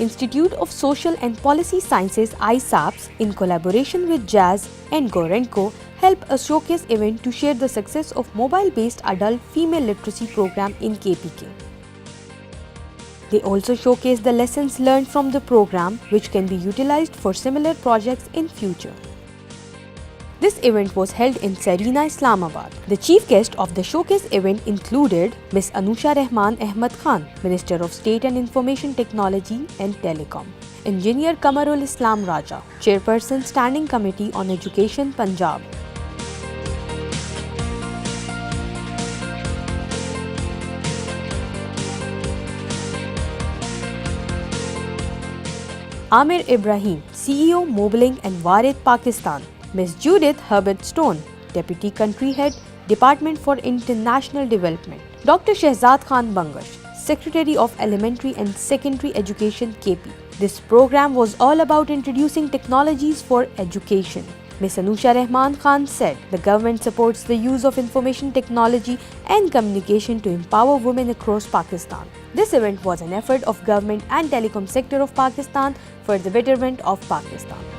Institute of Social and Policy Sciences ISAPS, in collaboration with Jazz and Gorenco, help a showcase event to share the success of mobile-based adult female literacy program in KPK. They also showcase the lessons learned from the program, which can be utilized for similar projects in future. This event was held in Sarina, Islamabad. The chief guest of the showcase event included Ms. Anusha Rahman Ahmad Khan, Minister of State and Information Technology and Telecom; Engineer Kamarul Islam Raja, Chairperson Standing Committee on Education, Punjab; Amir Ibrahim, CEO Mobiling and Warid, Pakistan; Ms. Judith Herbert Stone, Deputy Country Head, Department for International Development; Dr. Shehzad Khan Bangash, Secretary of Elementary and Secondary Education, KP. This program was all about introducing technologies for education. Ms. Anusha Rahman Khan said the government supports the use of information technology and communication to empower women across Pakistan. This event was an effort of government and telecom sector of Pakistan for the betterment of Pakistan.